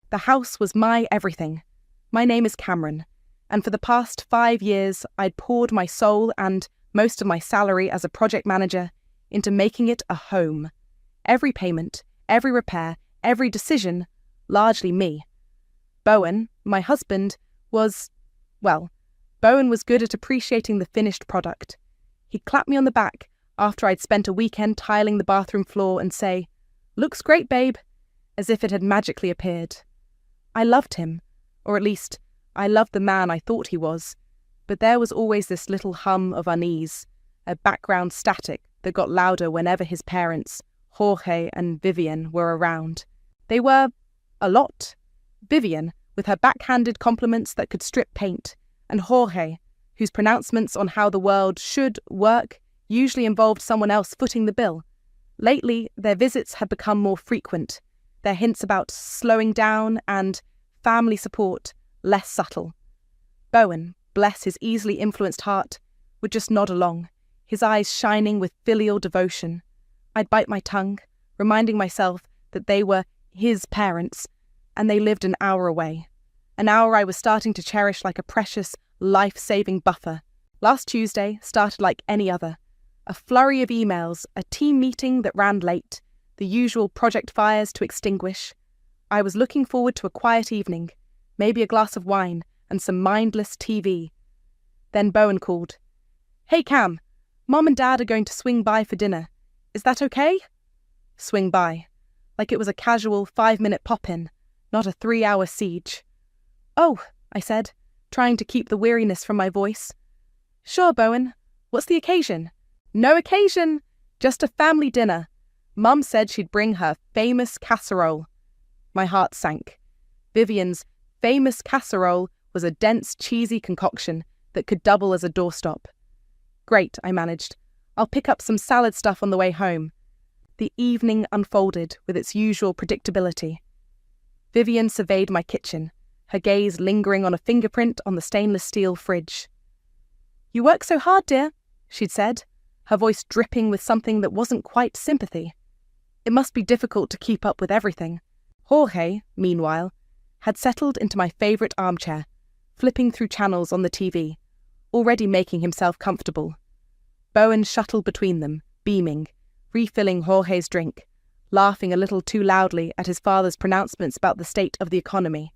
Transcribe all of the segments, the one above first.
The house was my everything. My name is Cameron, and for the past 5 years, I'd poured my soul and most of my salary as a project manager into making it a home. Every payment, every repair, every decision, largely me. Bowen, my husband, Bowen was good at appreciating the finished product. He'd clap me on the back after I'd spent a weekend tiling the bathroom floor and say, "Looks great, babe," as if it had magically appeared. I loved him, or at least, I loved the man I thought he was, but there was always this little hum of unease, a background static that got louder whenever his parents, Jorge and Vivian, were around. They were a lot. Vivian, with her backhanded compliments that could strip paint, and Jorge, whose pronouncements on how the world should work usually involved someone else footing the bill. Lately, their visits had become more frequent, their hints about slowing down and family support less subtle. Bowen, bless his easily influenced heart, would just nod along, his eyes shining with filial devotion. I'd bite my tongue, reminding myself that they were his parents, and they lived an hour away. An hour I was starting to cherish like a precious, life-saving buffer. Last Tuesday started like any other. A flurry of emails, a team meeting that ran late, the usual project fires to extinguish. I was looking forward to a quiet evening, maybe a glass of wine and some mindless TV. Then Bowen called. "Hey Cam, Mom and Dad are going to swing by for dinner. Is that okay?" Swing by. Like it was a casual 5-minute pop-in, not a 3-hour siege. "Oh," I said, trying to keep the weariness from my voice. "Sure, Bowen. What's the occasion?" "No occasion, just a family dinner. Mum said she'd bring her famous casserole." My heart sank. Vivian's famous casserole was a dense, cheesy concoction that could double as a doorstop. "Great," I managed. "I'll pick up some salad stuff on the way home." The evening unfolded with its usual predictability. Vivian surveyed my kitchen, her gaze lingering on a fingerprint on the stainless steel fridge. "You work so hard, dear," she'd said, her voice dripping with something that wasn't quite sympathy. It must be difficult to keep up with everything. Jorge, meanwhile, had settled into my favourite armchair, flipping through channels on the TV, already making himself comfortable. Bowen shuttled between them, beaming, refilling Jorge's drink, laughing a little too loudly at his father's pronouncements about the state of the economy.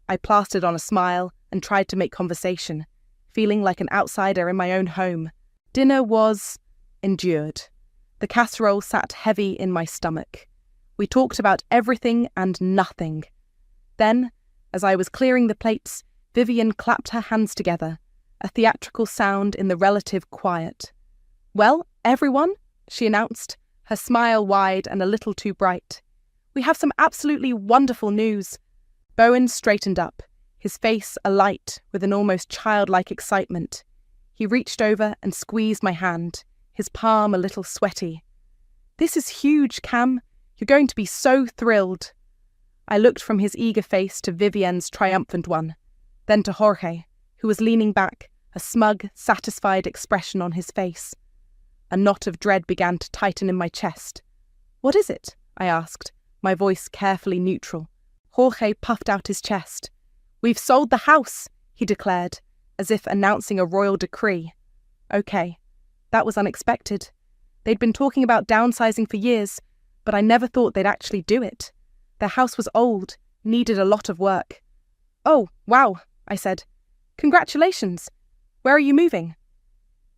I plastered on a smile and tried to make conversation, feeling like an outsider in my own home. Dinner was endured. The casserole sat heavy in my stomach. We talked about everything and nothing. Then, as I was clearing the plates, Vivian clapped her hands together, a theatrical sound in the relative quiet. "Well, everyone," she announced, her smile wide and a little too bright. "We have some absolutely wonderful news." Bowen straightened up, his face alight with an almost childlike excitement. He reached over and squeezed my hand, his palm a little sweaty. "This is huge, Cam. You're going to be so thrilled." I looked from his eager face to Vivian's triumphant one, then to Jorge, who was leaning back, a smug, satisfied expression on his face. A knot of dread began to tighten in my chest. "What is it?" I asked, my voice carefully neutral. Jorge puffed out his chest. "We've sold the house," he declared, as if announcing a royal decree. Okay, that was unexpected. They'd been talking about downsizing for years, but I never thought they'd actually do it. Their house was old, needed a lot of work. "Oh, wow," I said. "Congratulations. Where are you moving?"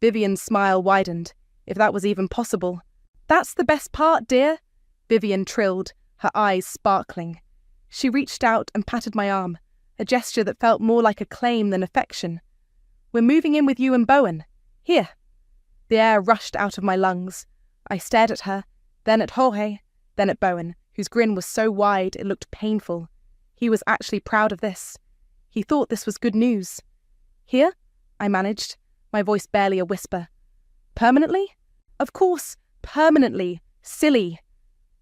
Vivian's smile widened, if that was even possible. "That's the best part, dear," Vivian trilled, her eyes sparkling. She reached out and patted my arm, a gesture that felt more like a claim than affection. "We're moving in with you and Bowen. Here." The air rushed out of my lungs. I stared at her, then at Jorge, then at Bowen, whose grin was so wide it looked painful. He was actually proud of this. He thought this was good news. "Here?" I managed, my voice barely a whisper. "Permanently?" "Of course, permanently. Silly."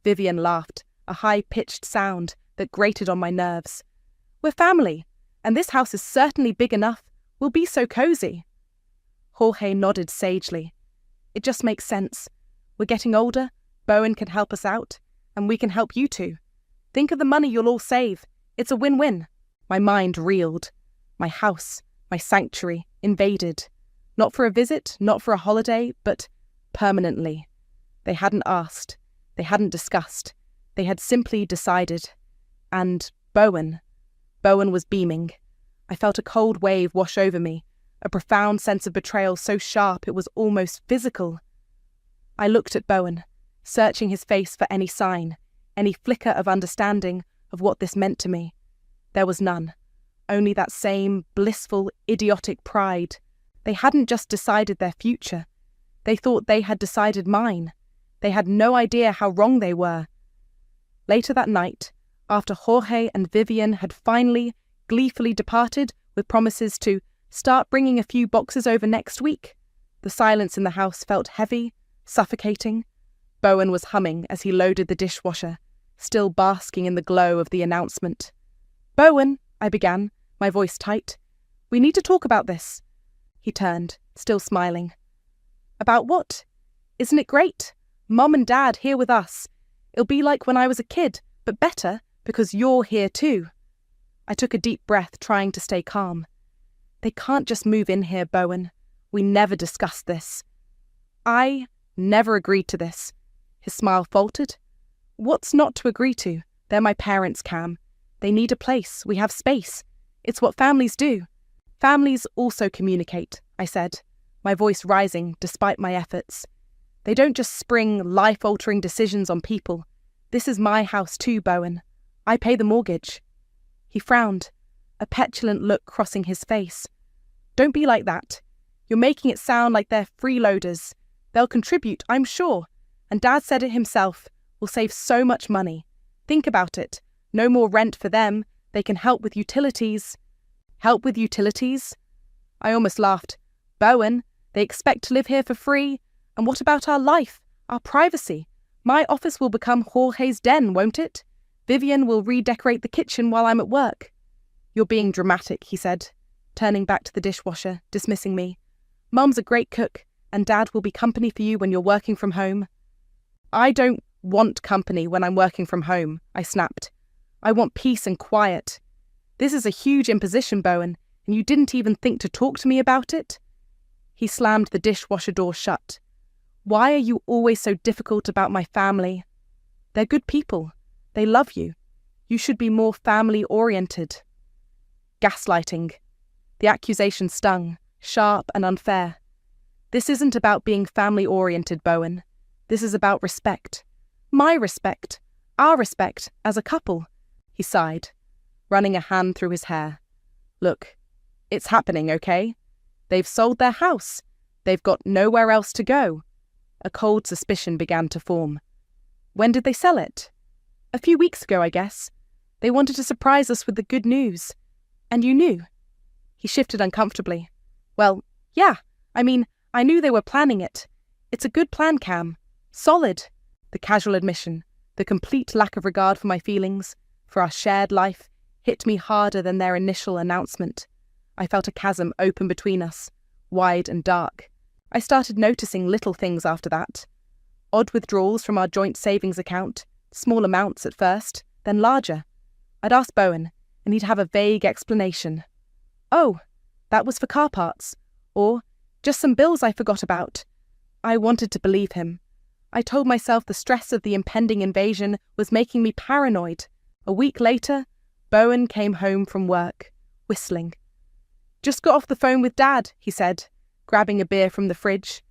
Vivian laughed, a high-pitched sound that grated on my nerves. "We're family, and this house is certainly big enough. We'll be so cozy." Jorge nodded sagely. "It just makes sense. We're getting older, Bowen can help us out, and we can help you two. Think of the money you'll all save. It's a win-win. My mind reeled. My house, my sanctuary, invaded. Not for a visit, not for a holiday, but permanently. They hadn't asked. They hadn't discussed. They had simply decided. And Bowen was beaming. I felt a cold wave wash over me, a profound sense of betrayal so sharp it was almost physical. I looked at Bowen, searching his face for any sign, any flicker of understanding of what this meant to me. There was none. Only that same blissful, idiotic pride. They hadn't just decided their future. They thought they had decided mine. They had no idea how wrong they were. Later that night, after Jorge and Vivian had finally, gleefully departed with promises to start bringing a few boxes over next week, the silence in the house felt heavy, suffocating. Bowen was humming as he loaded the dishwasher, still basking in the glow of the announcement. "Bowen," I began, my voice tight. "We need to talk about this." He turned, still smiling. "About what? Isn't it great? Mom and Dad here with us. It'll be like when I was a kid, but better, because you're here too." I took a deep breath, trying to stay calm. "They can't just move in here, Bowen. We never discussed this." "I never agreed to this." His smile faltered. "What's not to agree to? They're my parents, Cam. They need a place. We have space. It's what families do." "Families also communicate," I said, my voice rising despite my efforts. "They don't just spring life-altering decisions on people. This is my house too, Bowen. I pay the mortgage." He frowned, a petulant look crossing his face. "Don't be like that. You're making it sound like they're freeloaders. They'll contribute, I'm sure. And Dad said it himself. We'll save so much money. Think about it. No more rent for them. They can help with utilities." "Help with utilities?" I almost laughed. "Bowen, they expect to live here for free. And what about our life, our privacy? My office will become Jorge's den, won't it? Vivian will redecorate the kitchen while I'm at work." "You're being dramatic," he said, turning back to the dishwasher, dismissing me. "Mum's a great cook, and Dad will be company for you when you're working from home." "I don't want company when I'm working from home," I snapped. "I want peace and quiet. This is a huge imposition, Bowen, and you didn't even think to talk to me about it?" He slammed the dishwasher door shut. "Why are you always so difficult about my family? They're good people. They love you. You should be more family-oriented." Gaslighting. The accusation stung, sharp and unfair. "This isn't about being family-oriented, Bowen. This is about respect. My respect. Our respect as a couple." He sighed, running a hand through his hair. "Look, it's happening, okay? They've sold their house. They've got nowhere else to go." A cold suspicion began to form. "When did they sell it?" "A few weeks ago, I guess. They wanted to surprise us with the good news. And you knew?" He shifted uncomfortably. "Well, yeah. I mean, I knew they were planning it. It's a good plan, Cam. Solid." The casual admission, the complete lack of regard for my feelings, for our shared life, hit me harder than their initial announcement. I felt a chasm open between us, wide and dark. I started noticing little things after that. Odd withdrawals from our joint savings account, small amounts at first, then larger. I'd ask Bowen, and he'd have a vague explanation. "Oh, that was for car parts," or "just some bills I forgot about." I wanted to believe him. I told myself the stress of the impending invasion was making me paranoid. A week later, Bowen came home from work, whistling. "Just got off the phone with Dad," he said, grabbing a beer from the fridge.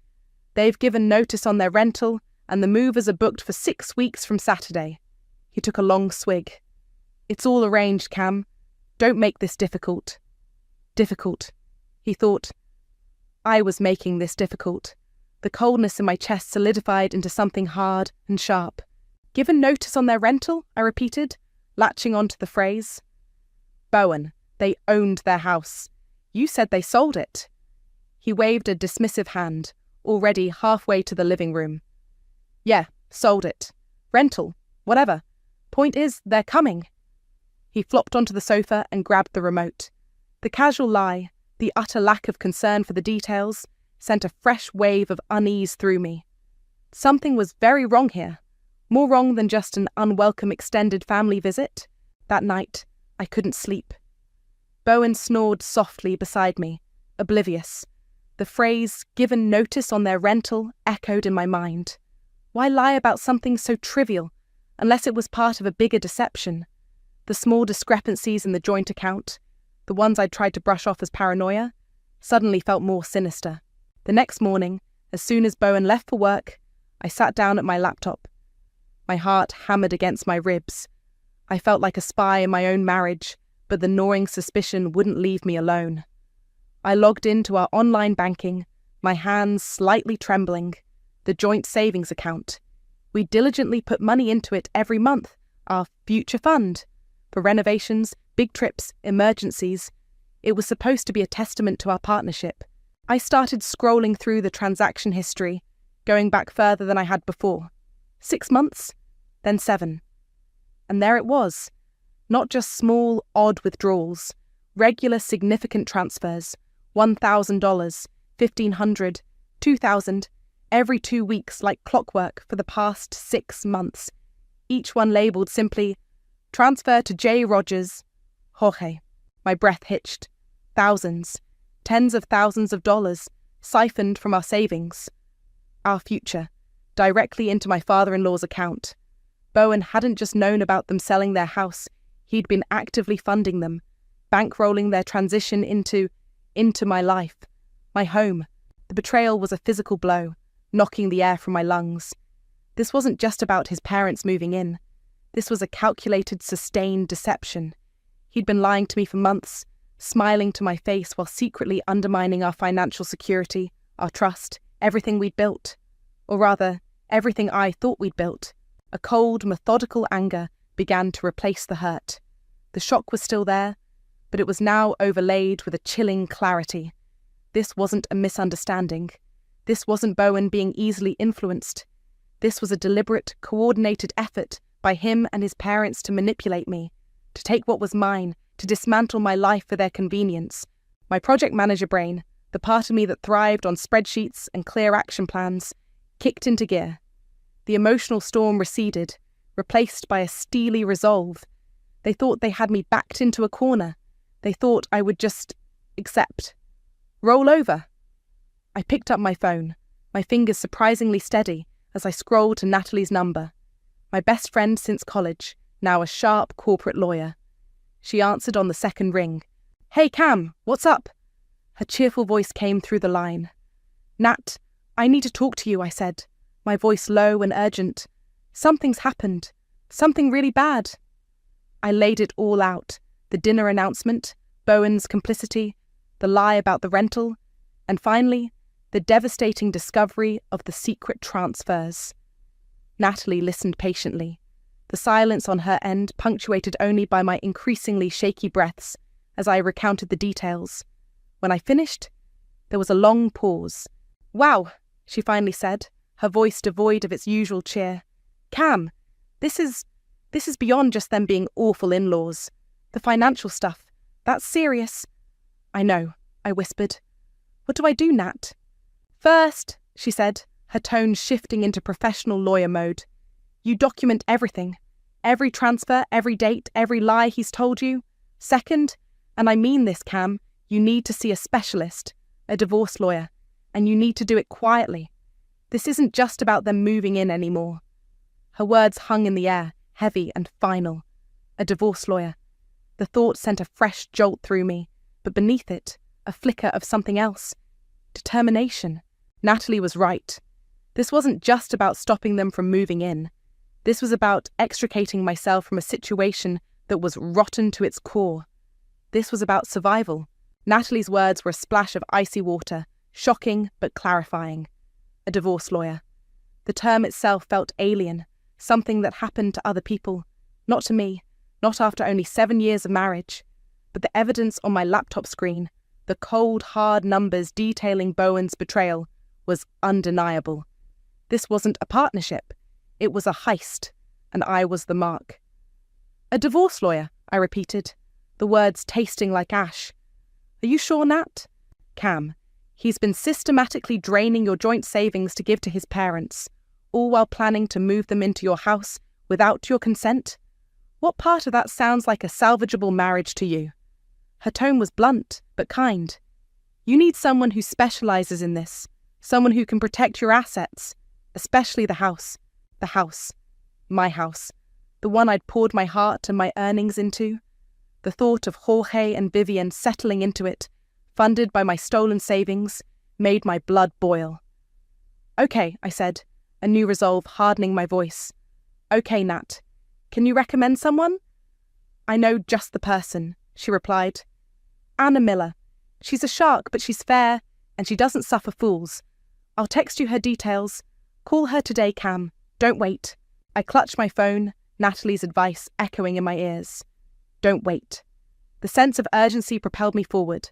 "They've given notice on their rental, and the movers are booked for 6 weeks from Saturday." He took a long swig. "It's all arranged, Cam. Don't make this difficult." Difficult, he thought. I was making this difficult. The coldness in my chest solidified into something hard and sharp. "Given notice on their rental?" I repeated, latching onto the phrase. "Bowen, they owned their house. You said they sold it." He waved a dismissive hand, already halfway to the living room. "Yeah, sold it. Rental, whatever. Point is, they're coming." He flopped onto the sofa and grabbed the remote. The casual lie, the utter lack of concern for the details, sent a fresh wave of unease through me. Something was very wrong here. More wrong than just an unwelcome extended family visit. That night, I couldn't sleep. Bowen snored softly beside me, oblivious. The phrase, "given notice on their rental," echoed in my mind. Why lie about something so trivial, unless it was part of a bigger deception? The small discrepancies in the joint account, the ones I'd tried to brush off as paranoia, suddenly felt more sinister. The next morning, as soon as Bowen left for work, I sat down at my laptop. My heart hammered against my ribs. I felt like a spy in my own marriage, but the gnawing suspicion wouldn't leave me alone. I logged into our online banking, my hands slightly trembling, the joint savings account. We diligently put money into it every month, our future fund. For renovations, big trips, emergencies. It was supposed to be a testament to our partnership. I started scrolling through the transaction history, going back further than I had before. 6 months, then 7. And there it was. Not just small, odd withdrawals, regular significant transfers, $1,000, $1,500, $2,000, every 2 weeks like clockwork for the past 6 months. Each one labelled simply, "Transfer to J. Rogers, Jorge." My breath hitched. Thousands, tens of thousands of dollars, siphoned from our savings. Our future, directly into my father-in-law's account. Bowen hadn't just known about them selling their house, he'd been actively funding them, bankrolling their transition into my life, my home. The betrayal was a physical blow, knocking the air from my lungs. This wasn't just about his parents moving in. This was a calculated, sustained deception. He'd been lying to me for months, smiling to my face while secretly undermining our financial security, our trust, everything we'd built. Or rather, everything I thought we'd built. A cold, methodical anger began to replace the hurt. The shock was still there, but it was now overlaid with a chilling clarity. This wasn't a misunderstanding. This wasn't Bowen being easily influenced. This was a deliberate, coordinated effort by him and his parents to manipulate me, to take what was mine, to dismantle my life for their convenience. My project manager brain, the part of me that thrived on spreadsheets and clear action plans, kicked into gear. The emotional storm receded, replaced by a steely resolve. They thought they had me backed into a corner. They thought I would just accept. Roll over. I picked up my phone, my fingers surprisingly steady as I scrolled to Natalie's number. My best friend since college, now a sharp corporate lawyer. She answered on the second ring. "Hey Cam, what's up?" Her cheerful voice came through the line. "Nat, I need to talk to you," I said, my voice low and urgent. "Something's happened. Something really bad." I laid it all out. The dinner announcement, Bowen's complicity, the lie about the rental, and finally, the devastating discovery of the secret transfers. Natalie listened patiently, the silence on her end punctuated only by my increasingly shaky breaths as I recounted the details. When I finished, there was a long pause. "Wow," she finally said, her voice devoid of its usual cheer. "Cam, this is beyond just them being awful in-laws. The financial stuff, that's serious." "I know," I whispered. "What do I do, Nat?" "First," she said, her tone shifting into professional lawyer mode, "you document everything. Every transfer, every date, every lie he's told you. Second, and I mean this, Cam, you need to see a specialist, a divorce lawyer, and you need to do it quietly. This isn't just about them moving in anymore." Her words hung in the air, heavy and final. A divorce lawyer. The thought sent a fresh jolt through me, but beneath it, a flicker of something else. Determination. Natalie was right. This wasn't just about stopping them from moving in. This was about extricating myself from a situation that was rotten to its core. This was about survival. Natalie's words were a splash of icy water, shocking but clarifying. A divorce lawyer. The term itself felt alien, something that happened to other people, not to me, not after only 7 years of marriage. But the evidence on my laptop screen, the cold, hard numbers detailing Bowen's betrayal, was undeniable. This wasn't a partnership. It was a heist, and I was the mark. "A divorce lawyer," I repeated, the words tasting like ash. "Are you sure, Nat?" "Cam, he's been systematically draining your joint savings to give to his parents, all while planning to move them into your house without your consent. What part of that sounds like a salvageable marriage to you? Her tone was blunt, but kind. You need someone who specializes in this, someone who can protect your assets, especially the house. The house. My house. The one I'd poured my heart and my earnings into. The thought of Jorge and Vivian settling into it, funded by my stolen savings, made my blood boil. Okay, I said, a new resolve hardening my voice. Okay, Nat. Can you recommend someone? I know just the person, she replied. Anna Miller. She's a shark, but she's fair, and she doesn't suffer fools. I'll text you her details. Call her today, Cam. Don't wait. I clutched my phone, Natalie's advice echoing in my ears. Don't wait. The sense of urgency propelled me forward.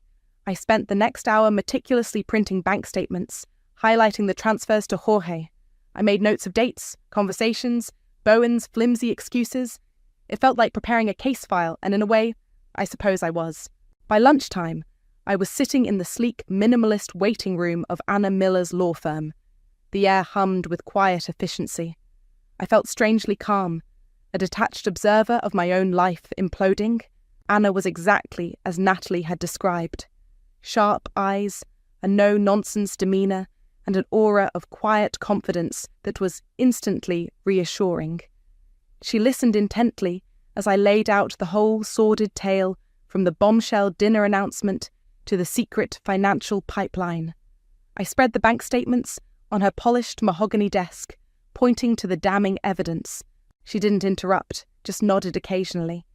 I spent the next hour meticulously printing bank statements, highlighting the transfers to Jorge. I made notes of dates, conversations, Bowen's flimsy excuses. It felt like preparing a case file, and in a way, I suppose I was. By lunchtime, I was sitting in the sleek, minimalist waiting room of Anna Miller's law firm. The air hummed with quiet efficiency. I felt strangely calm, a detached observer of my own life imploding. Anna was exactly as Natalie had described. Sharp eyes, a no-nonsense demeanour, and an aura of quiet confidence that was instantly reassuring. She listened intently as I laid out the whole sordid tale from the bombshell dinner announcement to the secret financial pipeline. I spread the bank statements on her polished mahogany desk, pointing to the damning evidence. She didn't interrupt, just nodded occasionally,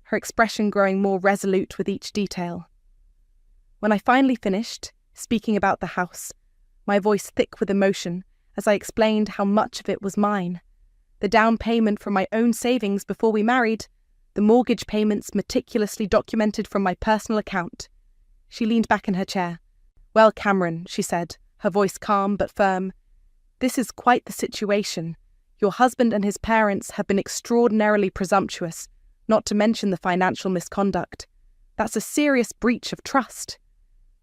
her expression growing more resolute with each detail. When I finally finished, speaking about the house, my voice thick with emotion as I explained how much of it was mine. The down payment from my own savings before we married, the mortgage payments meticulously documented from my personal account. She leaned back in her chair. Well, Cameron, she said, her voice calm but firm, this is quite the situation. Your husband and his parents have been extraordinarily presumptuous, not to mention the financial misconduct. That's a serious breach of trust.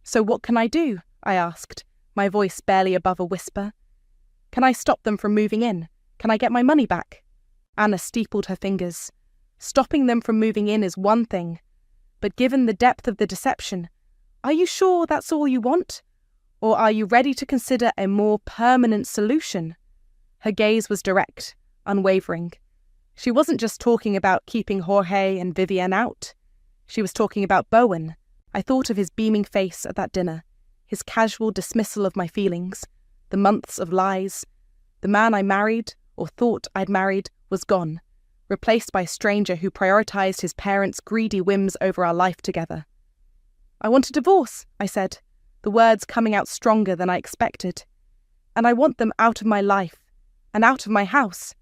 So what can I do? I asked, my voice barely above a whisper. Can I stop them from moving in? Can I get my money back? Anna steepled her fingers. Stopping them from moving in is one thing, but given the depth of the deception, are you sure that's all you want? Or are you ready to consider a more permanent solution? Her gaze was direct, unwavering. She wasn't just talking about keeping Jorge and Vivian out. She was talking about Bowen. I thought of his beaming face at that dinner, his casual dismissal of my feelings, the months of lies. The man I married, or thought I'd married, was gone, replaced by a stranger who prioritized his parents' greedy whims over our life together. I want a divorce, I said, the words coming out stronger than I expected. And I want them out of my life, and out of my house.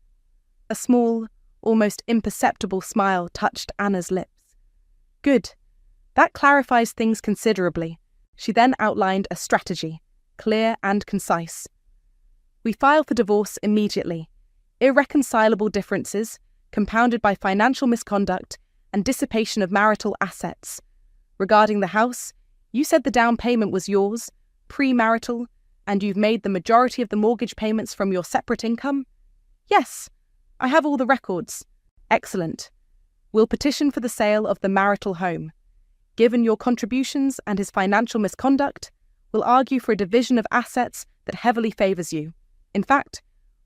A small, almost imperceptible smile touched Anna's lips. Good. That clarifies things considerably. She then outlined a strategy, clear and concise. We file for divorce immediately. Irreconcilable differences, compounded by financial misconduct and dissipation of marital assets. Regarding the house, you said the down payment was yours, pre-marital, and you've made the majority of the mortgage payments from your separate income? Yes, I have all the records. Excellent. We'll petition for the sale of the marital home. Given your contributions and his financial misconduct, we'll argue for a division of assets that heavily favours you. In fact,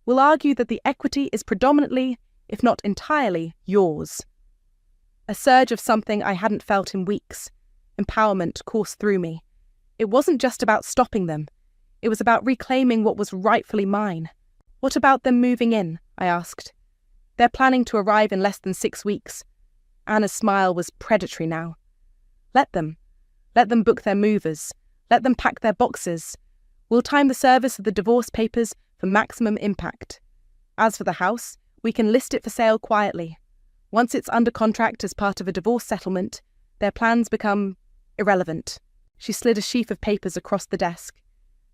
we'll argue that the equity is predominantly, if not entirely, yours. A surge of something I hadn't felt in weeks. Empowerment coursed through me. It wasn't just about stopping them. It was about reclaiming what was rightfully mine. What about them moving in? I asked. They're planning to arrive in less than 6 weeks. Anna's smile was predatory now. Let them. Let them book their movers. Let them pack their boxes. We'll time the service of the divorce papers for maximum impact. As for the house, we can list it for sale quietly. Once it's under contract as part of a divorce settlement, their plans become irrelevant. She slid a sheaf of papers across the desk.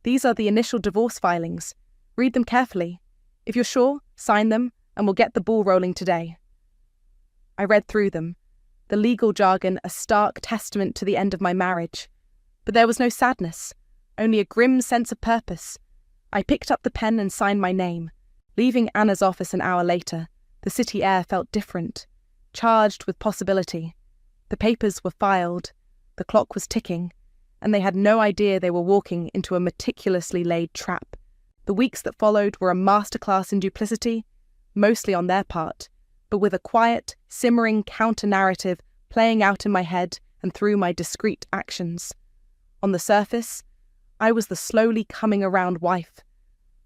These are the initial divorce filings. Read them carefully. If you're sure, sign them, and we'll get the ball rolling today. I read through them, the legal jargon a stark testament to the end of my marriage. But there was no sadness, only a grim sense of purpose. I picked up the pen and signed my name. Leaving Anna's office an hour later, the city air felt different. charged with possibility. The papers were filed, the clock was ticking, and they had no idea they were walking into a meticulously laid trap. The weeks that followed were a masterclass in duplicity, mostly on their part, but with a quiet, simmering counter-narrative playing out in my head and through my discreet actions. On the surface, I was the slowly coming around wife.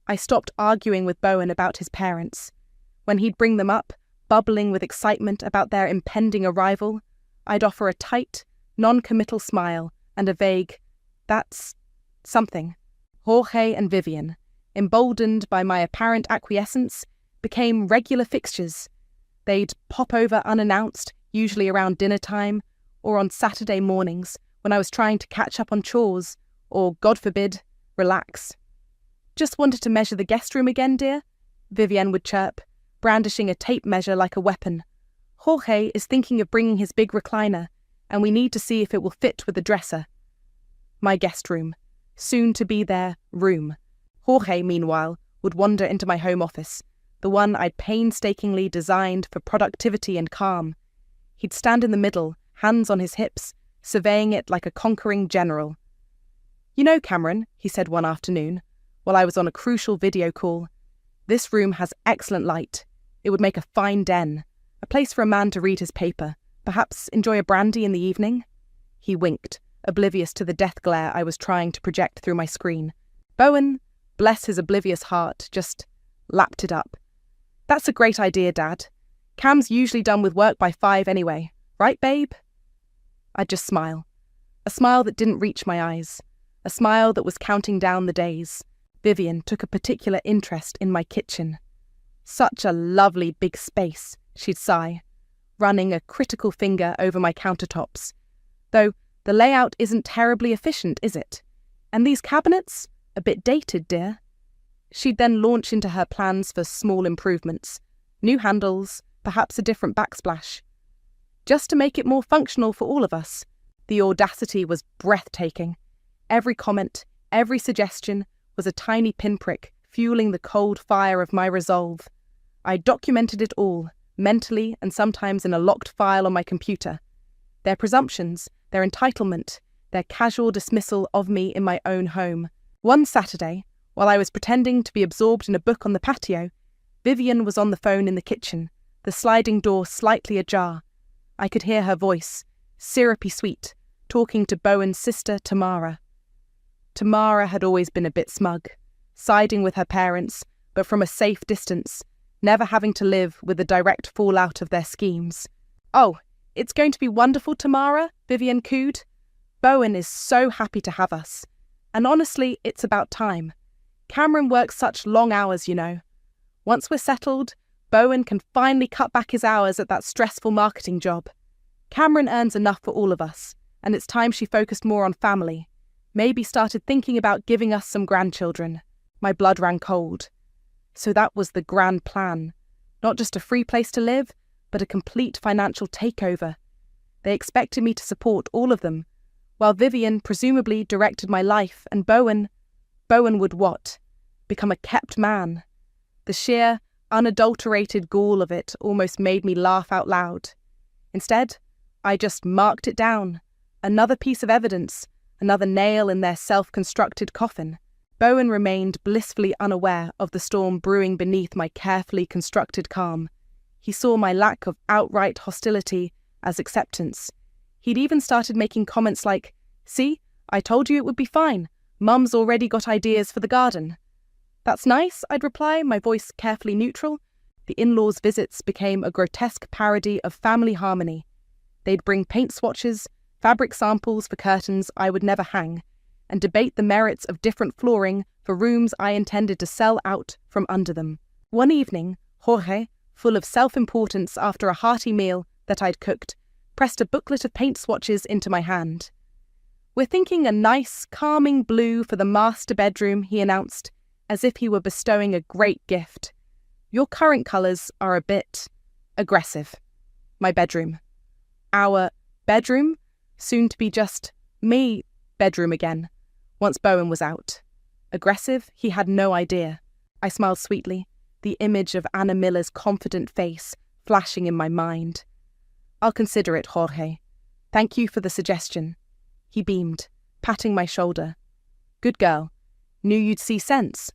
I stopped arguing with Bowen about his parents. When he'd bring them up, bubbling with excitement about their impending arrival, I'd offer a tight, non-committal smile and a vague, "That's something." Jorge and Vivian, emboldened by my apparent acquiescence, became regular fixtures. They'd pop over unannounced, usually around dinner time, or on Saturday mornings when I was trying to catch up on chores, or, God forbid, relax. "Just wanted to measure the guest room again, dear," Vivian would chirp, brandishing a tape measure like a weapon. "Jorge is thinking of bringing his big recliner, and we need to see if it will fit with the dresser." My guest room, soon to be their room. Jorge, meanwhile, would wander into my home office, the one I'd painstakingly designed for productivity and calm. He'd stand in the middle, hands on his hips, surveying it like a conquering general. "You know, Cameron," he said one afternoon, while I was on a crucial video call, "this room has excellent light. It would make a fine den, a place for a man to read his paper, perhaps enjoy a brandy in the evening." He winked, oblivious to the death glare I was trying to project through my screen. Bowen, bless his oblivious heart, just lapped it up. "That's a great idea, Dad. Cam's usually done with work by 5 anyway. Right, babe?" I'd just smile. A smile that didn't reach my eyes. A smile that was counting down the days. Vivian took a particular interest in my kitchen. "Such a lovely big space," she'd sigh, running a critical finger over my countertops. "Though the layout isn't terribly efficient, is it? And these cabinets? A bit dated, dear." She'd then launch into her plans for small improvements. New handles, perhaps a different backsplash. Just to make it more functional for all of us. The audacity was breathtaking. Every comment, every suggestion was a tiny pinprick fueling the cold fire of my resolve. I documented it all, mentally and sometimes in a locked file on my computer. Their presumptions, their entitlement, their casual dismissal of me in my own home. One Saturday, while I was pretending to be absorbed in a book on the patio, Vivian was on the phone in the kitchen, the sliding door slightly ajar. I could hear her voice, syrupy sweet, talking to Bowen's sister, Tamara. Tamara had always been a bit smug, siding with her parents, but from a safe distance, never having to live with the direct fallout of their schemes. "Oh, it's going to be wonderful, Tamara," Vivian cooed. "Bowen is so happy to have us. And honestly, it's about time. Cameron works such long hours, you know. Once we're settled, Bowen can finally cut back his hours at that stressful marketing job. Cameron earns enough for all of us, and it's time she focused more on family. Maybe started thinking about giving us some grandchildren." My blood ran cold. So that was the grand plan. Not just a free place to live, but a complete financial takeover. They expected me to support all of them, while Vivian presumably directed my life, and Bowen would what? Become a kept man. The sheer, unadulterated gall of it almost made me laugh out loud. Instead, I just marked it down. Another piece of evidence, another nail in their self-constructed coffin. Bowen remained blissfully unaware of the storm brewing beneath my carefully constructed calm. He saw my lack of outright hostility as acceptance. He'd even started making comments like, "See, I told you it would be fine. Mum's already got ideas for the garden." "That's nice," I'd reply, my voice carefully neutral. The in-laws' visits became a grotesque parody of family harmony. They'd bring paint swatches, fabric samples for curtains I would never hang, and debate the merits of different flooring for rooms I intended to sell out from under them. One evening, Jorge, full of self-importance after a hearty meal that I'd cooked, pressed a booklet of paint swatches into my hand. "We're thinking a nice, calming blue for the master bedroom," he announced, as if he were bestowing a great gift. "Your current colours are a bit aggressive." My bedroom. Our bedroom, soon to be just me bedroom again, once Bowen was out. Aggressive? He had no idea. I smiled sweetly, the image of Anna Miller's confident face flashing in my mind. I'll consider it, Jorge. Thank you for the suggestion. He beamed, patting my shoulder. Good girl. Knew you'd see sense.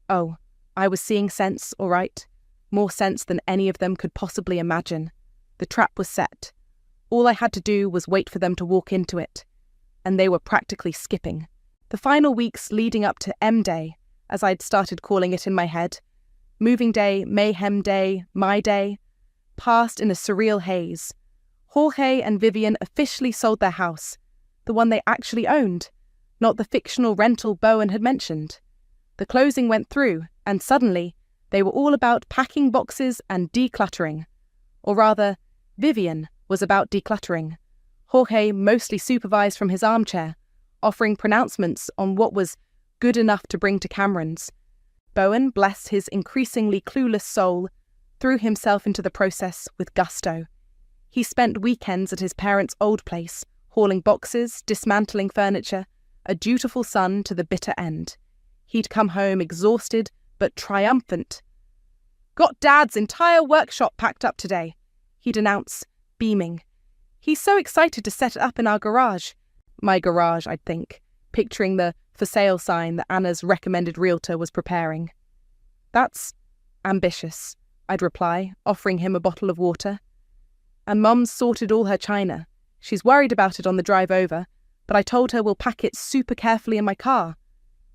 Oh, I was seeing sense, all right. More sense than any of them could possibly imagine. The trap was set. All I had to do was wait for them to walk into it. And they were practically skipping. The final weeks leading up to M-Day, as I'd started calling it in my head, moving day, mayhem day, my day, passed in a surreal haze. Jorge and Vivian officially sold their house, the one they actually owned, not the fictional rental Bowen had mentioned. The closing went through, and suddenly, they were all about packing boxes and decluttering. Or rather, Vivian was about decluttering. Jorge mostly supervised from his armchair, offering pronouncements on what was good enough to bring to Cameron's. Bowen, bless his increasingly clueless soul, threw himself into the process with gusto. He spent weekends at his parents' old place, hauling boxes, dismantling furniture, a dutiful son to the bitter end. He'd come home exhausted but triumphant. Got Dad's entire workshop packed up today, he'd announce, beaming. He's so excited to set it up in our garage. My garage, I'd think, picturing the for sale sign that Anna's recommended realtor was preparing. That's ambitious, I'd reply, offering him a bottle of water. And Mum's sorted all her china. She's worried about it on the drive over, but I told her we'll pack it super carefully in my car.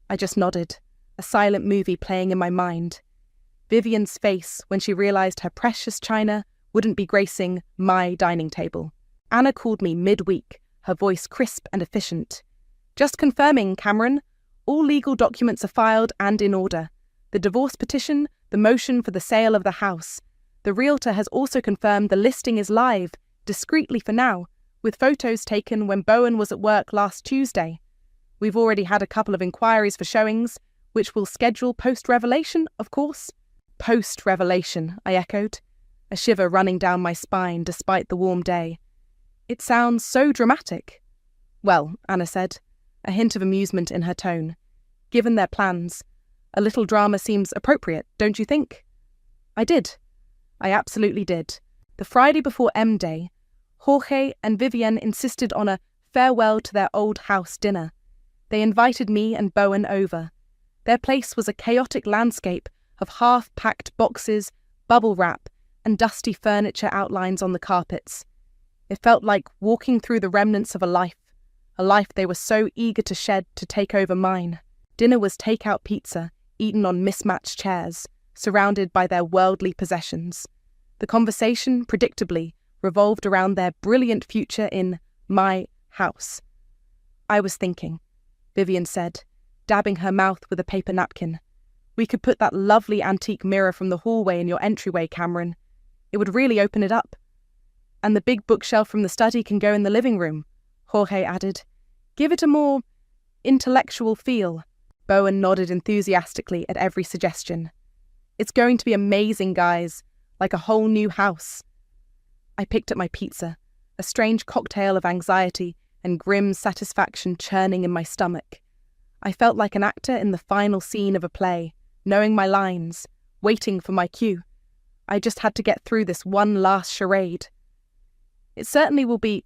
I just nodded, a silent movie playing in my mind. Vivian's face when she realised her precious china wouldn't be gracing my dining table. Anna called me midweek, her voice crisp and efficient. Just confirming, Cameron. All legal documents are filed and in order. The divorce petition, the motion for the sale of the house. The realtor has also confirmed the listing is live, discreetly for now, with photos taken when Bowen was at work last Tuesday. We've already had a couple of inquiries for showings, which we'll schedule post-revelation, of course. Post-revelation, I echoed, a shiver running down my spine despite the warm day. It sounds so dramatic. Well, Anna said, a hint of amusement in her tone. Given their plans, a little drama seems appropriate, don't you think? I did. I absolutely did. The Friday before M-Day, Jorge and Vivian insisted on a farewell to their old house dinner. They invited me and Bowen over. Their place was a chaotic landscape of half-packed boxes, bubble wrap, and dusty furniture outlines on the carpets. It felt like walking through the remnants of a life they were so eager to shed to take over mine. Dinner was take-out pizza, eaten on mismatched chairs, surrounded by their worldly possessions. The conversation, predictably, revolved around their brilliant future in my house. I was thinking, Vivian said, dabbing her mouth with a paper napkin. We could put that lovely antique mirror from the hallway in your entryway, Cameron. It would really open it up. And the big bookshelf from the study can go in the living room, Jorge added. Give it a more intellectual feel. Bowen nodded enthusiastically at every suggestion. It's going to be amazing, guys, like a whole new house. I picked at my pizza, a strange cocktail of anxiety and grim satisfaction churning in my stomach. I felt like an actor in the final scene of a play, knowing my lines, waiting for my cue. I just had to get through this one last charade. It certainly will be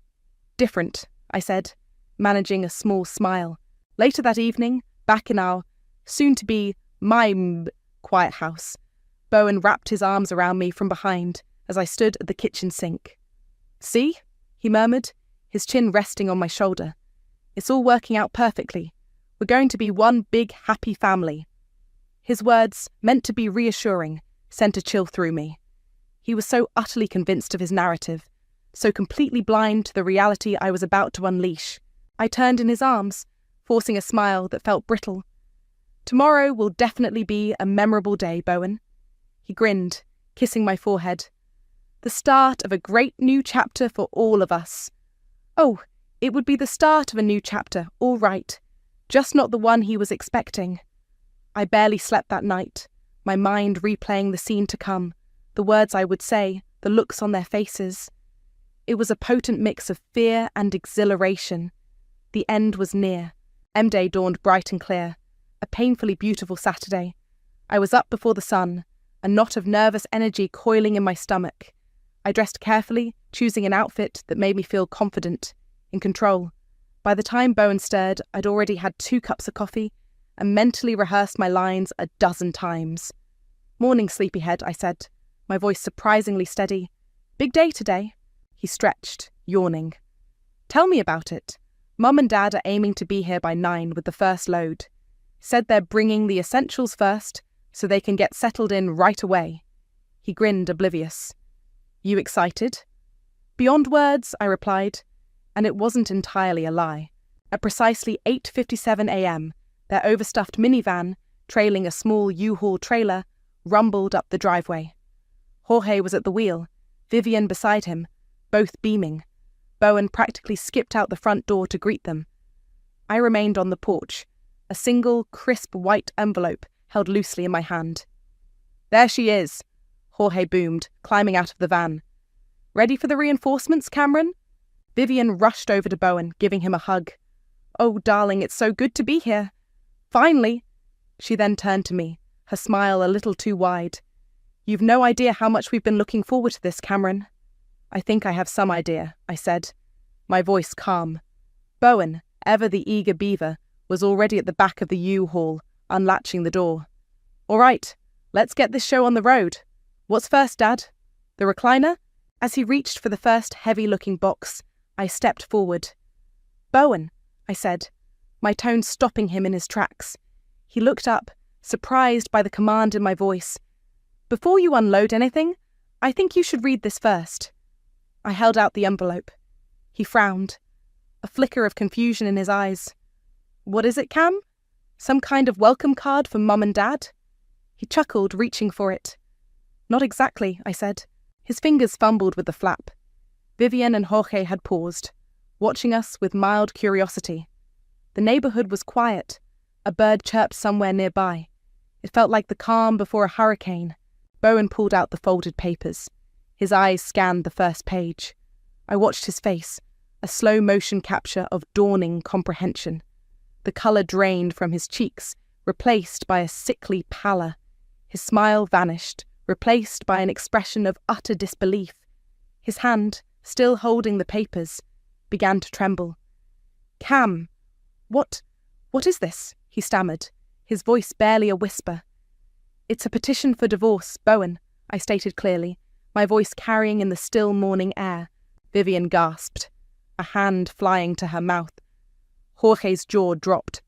different, I said, managing a small smile. Later that evening, back in our soon-to-be quiet house, Bowen wrapped his arms around me from behind as I stood at the kitchen sink. See? He murmured, his chin resting on my shoulder. It's all working out perfectly. We're going to be one big happy family. His words, meant to be reassuring, sent a chill through me. He was so utterly convinced of his narrative, so completely blind to the reality I was about to unleash. I turned in his arms, forcing a smile that felt brittle. Tomorrow will definitely be a memorable day, Bowen. He grinned, kissing my forehead. The start of a great new chapter for all of us. Oh, it would be the start of a new chapter, all right. Just not the one he was expecting. I barely slept that night, my mind replaying the scene to come, the words I would say, the looks on their faces. It was a potent mix of fear and exhilaration. The end was near. M-Day dawned bright and clear, a painfully beautiful Saturday. I was up before the sun, a knot of nervous energy coiling in my stomach. I dressed carefully, choosing an outfit that made me feel confident, in control. By the time Bowen stirred, I'd already had 2 cups of coffee and mentally rehearsed my lines a dozen times. "Morning, sleepyhead," I said, my voice surprisingly steady. "Big day today." He stretched, yawning. "Tell me about it. Mum and Dad are aiming to be here by 9 with the first load. Said they're bringing the essentials first so they can get settled in right away." He grinned, oblivious. "You excited?" "Beyond words," I replied, and it wasn't entirely a lie. At precisely 8:57 a.m., their overstuffed minivan, trailing a small U-Haul trailer, rumbled up the driveway. Jorge was at the wheel, Vivian beside him, both beaming. Bowen practically skipped out the front door to greet them. I remained on the porch, a single, crisp white envelope held loosely in my hand. "There she is," Jorge boomed, climbing out of the van. "Ready for the reinforcements, Cameron?" Vivian rushed over to Bowen, giving him a hug. "Oh, darling, it's so good to be here. Finally." She then turned to me, her smile a little too wide. "You've no idea how much we've been looking forward to this, Cameron." "I think I have some idea," I said, my voice calm. Bowen, ever the eager beaver, was already at the back of the U-Haul, unlatching the door. "All right, let's get this show on the road. What's first, Dad? The recliner?" As he reached for the first heavy-looking box, I stepped forward. "Bowen," I said, my tone stopping him in his tracks. He looked up, surprised by the command in my voice. "Before you unload anything, I think you should read this first." I held out the envelope. He frowned, a flicker of confusion in his eyes. "What is it, Cam? Some kind of welcome card from Mum and Dad?" He chuckled, reaching for it. "Not exactly," I said. His fingers fumbled with the flap. Vivian and Jorge had paused, watching us with mild curiosity. The neighborhood was quiet. A bird chirped somewhere nearby. It felt like the calm before a hurricane. Bowen pulled out the folded papers. His eyes scanned the first page. I watched his face, a slow-motion capture of dawning comprehension. The colour drained from his cheeks, replaced by a sickly pallor. His smile vanished, replaced by an expression of utter disbelief. His hand, still holding the papers, began to tremble. "Cam, what is this?" he stammered, his voice barely a whisper. "It's a petition for divorce, Bowen," I stated clearly, my voice carrying in the still morning air. Vivian gasped, a hand flying to her mouth. Jorge's jaw dropped.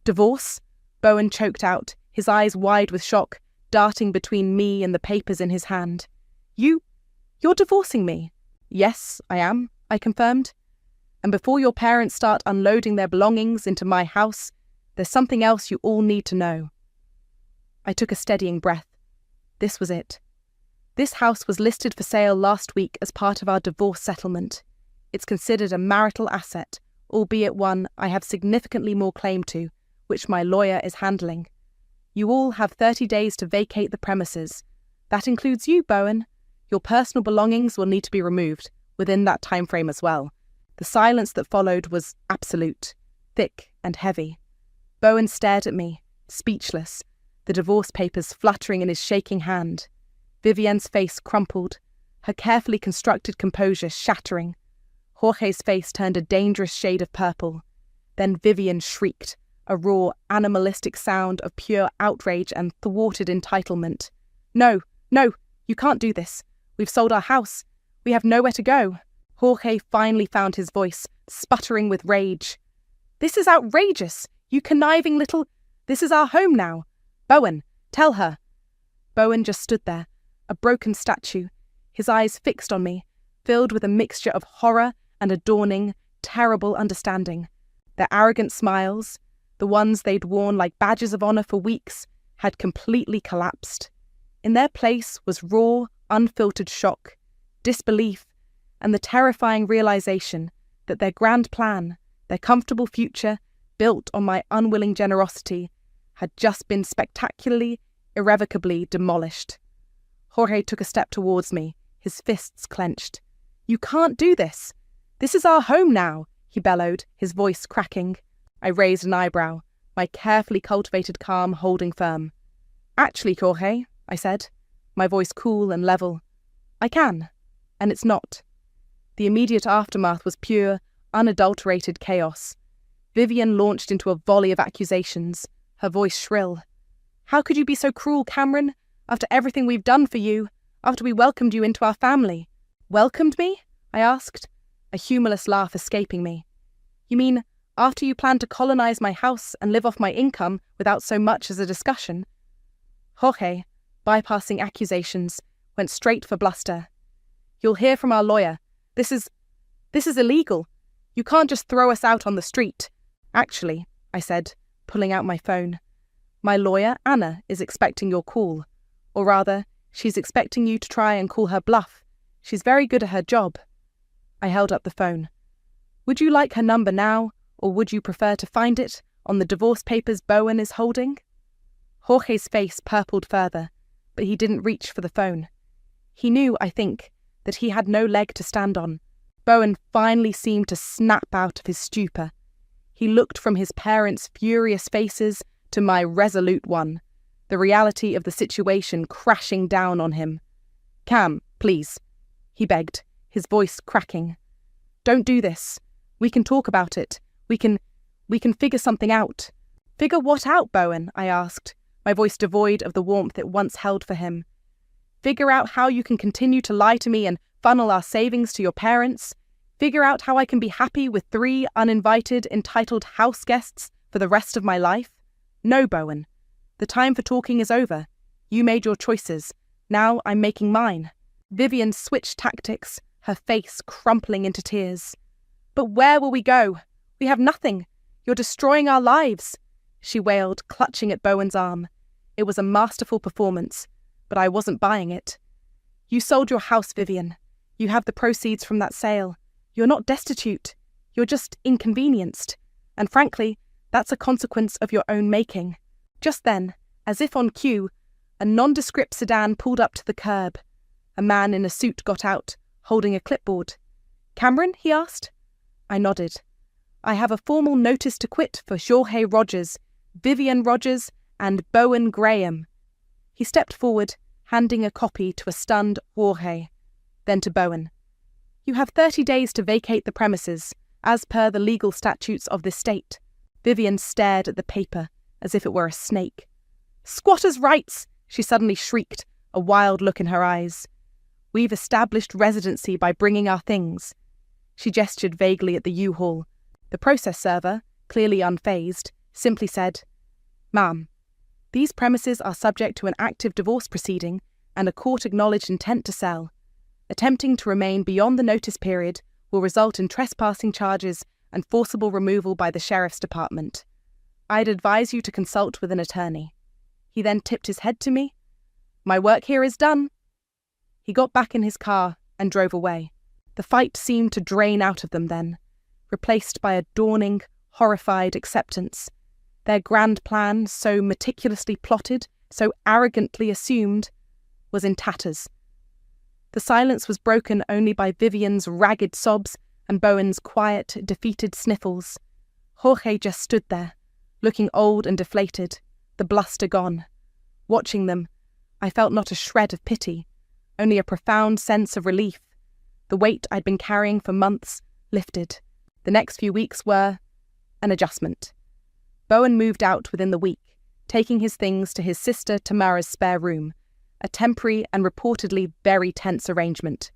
"Divorce?" Bowen choked out, his eyes wide with shock, darting between me and the papers in his hand. You're divorcing me?" "Yes, I am," I confirmed. "And before your parents start unloading their belongings into my house, there's something else you all need to know." I took a steadying breath. This was it. This house was listed for sale last week as part of our divorce settlement. It's considered a marital asset, albeit one I have significantly more claim to, which my lawyer is handling. You all have 30 days to vacate the premises. That includes you, Bowen. Your personal belongings will need to be removed, within that time frame as well. The silence that followed was absolute, thick and heavy. Bowen stared at me, speechless, the divorce papers fluttering in his shaking hand. Vivian's face crumpled, her carefully constructed composure shattering. Jorge's face turned a dangerous shade of purple. Then Vivian shrieked, a raw, animalistic sound of pure outrage and thwarted entitlement. No, you can't do this. We've sold our house. We have nowhere to go." Jorge finally found his voice, sputtering with rage. "This is outrageous! You conniving little... This is our home now. Bowen, tell her." Bowen just stood there, a broken statue, his eyes fixed on me, filled with a mixture of horror and a dawning, terrible understanding. Their arrogant smiles, the ones they'd worn like badges of honor for weeks, had completely collapsed. In their place was raw, unfiltered shock, disbelief, and the terrifying realization that their grand plan, their comfortable future, built on my unwilling generosity, had just been spectacularly, irrevocably demolished. Jorge took a step towards me, his fists clenched. "You can't do this. This is our home now," he bellowed, his voice cracking. I raised an eyebrow, my carefully cultivated calm holding firm. "Actually, Jorge," I said, my voice cool and level, "I can, and it's not. The immediate aftermath was pure, unadulterated chaos. Vivian launched into a volley of accusations, her voice shrill. "How could you be so cruel, Cameron? After everything we've done for you, after we welcomed you into our family." "Welcomed me?" I asked, a humorless laugh escaping me. "You mean after you planned to colonize my house and live off my income without so much as a discussion?" Jorge, bypassing accusations, went straight for bluster. "You'll hear from our lawyer. This is illegal. You can't just throw us out on the street." "Actually," I said, pulling out my phone, "my lawyer, Anna, is expecting your call. Or rather, she's expecting you to try and call her bluff. She's very good at her job." I held up the phone. "Would you like her number now, or would you prefer to find it on the divorce papers Bowen is holding?" Jorge's face purpled further, but he didn't reach for the phone. He knew, I think, that he had no leg to stand on. Bowen finally seemed to snap out of his stupor. He looked from his parents' furious faces to my resolute one, the reality of the situation crashing down on him. "Cam, please," he begged, his voice cracking. "Don't do this. We can talk about it. We can figure something out." "Figure what out, Bowen?" I asked, my voice devoid of the warmth it once held for him. "Figure out how you can continue to lie to me and funnel our savings to your parents. Figure out how I can be happy with 3 uninvited, entitled house guests for the rest of my life. No, Bowen. The time for talking is over. You made your choices. Now I'm making mine." Vivian switched tactics, her face crumpling into tears. "But where will we go? We have nothing. You're destroying our lives," she wailed, clutching at Bowen's arm. It was a masterful performance, but I wasn't buying it. "You sold your house, Vivian. You have the proceeds from that sale. You're not destitute. You're just inconvenienced. And frankly, that's a consequence of your own making." Just then, as if on cue, a nondescript sedan pulled up to the curb. A man in a suit got out, holding a clipboard. "Cameron?" he asked. I nodded. "I have a formal notice to quit for Jorge Rogers, Vivian Rogers, and Bowen Graham." He stepped forward, handing a copy to a stunned Jorge, then to Bowen. "You have 30 days to vacate the premises, as per the legal statutes of this state." Vivian stared at the paper as if it were a snake. "Squatters' rights!" she suddenly shrieked, a wild look in her eyes. "We've established residency by bringing our things." She gestured vaguely at the U-Haul. The process server, clearly unfazed, simply said, "Ma'am, these premises are subject to an active divorce proceeding and a court-acknowledged intent to sell. Attempting to remain beyond the notice period will result in trespassing charges and forcible removal by the Sheriff's Department. I'd advise you to consult with an attorney." He then tipped his head to me. "My work here is done." He got back in his car and drove away. The fight seemed to drain out of them then, replaced by a dawning, horrified acceptance. Their grand plan, so meticulously plotted, so arrogantly assumed, was in tatters. The silence was broken only by Vivian's ragged sobs and Bowen's quiet, defeated sniffles. Jorge just stood there, looking old and deflated, the bluster gone. Watching them, I felt not a shred of pity, only a profound sense of relief. The weight I'd been carrying for months lifted. The next few weeks were an adjustment. Bowen moved out within the week, taking his things to his sister Tamara's spare room, a temporary and reportedly very tense arrangement.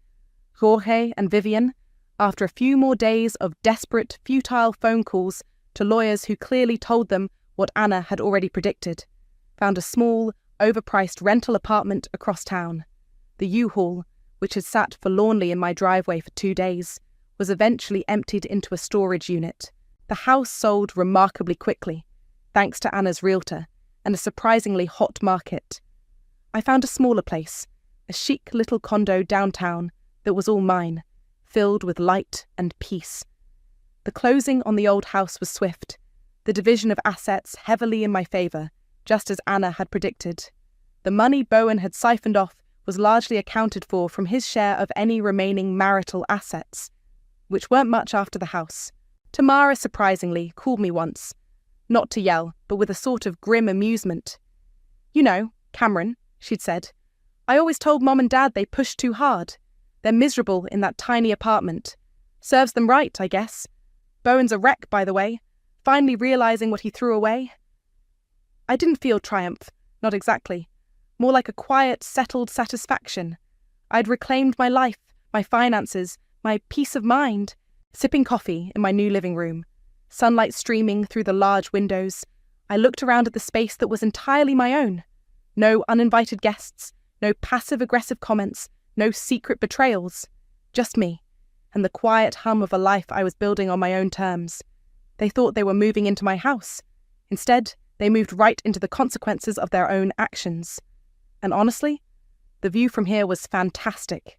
Jorge and Vivian, after a few more days of desperate, futile phone calls to lawyers who clearly told them what Anna had already predicted, found a small, overpriced rental apartment across town. The U-Haul, which had sat forlornly in my driveway for 2 days, was eventually emptied into a storage unit. The house sold remarkably quickly, thanks to Anna's realtor, and a surprisingly hot market. I found a smaller place, a chic little condo downtown that was all mine, filled with light and peace. The closing on the old house was swift, the division of assets heavily in my favour, just as Anna had predicted. The money Bowen had siphoned off was largely accounted for from his share of any remaining marital assets, which weren't much after the house. Tamara, surprisingly, called me once, not to yell, but with a sort of grim amusement. "You know, Cameron," she'd said, "I always told Mom and Dad they pushed too hard. They're miserable in that tiny apartment. Serves them right, I guess. Bowen's a wreck, by the way, finally realizing what he threw away. I didn't feel triumph, not exactly. More like a quiet, settled satisfaction. I'd reclaimed my life, my finances, my peace of mind, sipping coffee in my new living room. Sunlight streaming through the large windows, I looked around at the space that was entirely my own. No uninvited guests, no passive-aggressive comments, no secret betrayals. Just me, and the quiet hum of a life I was building on my own terms. They thought they were moving into my house. Instead, they moved right into the consequences of their own actions. And honestly, the view from here was fantastic.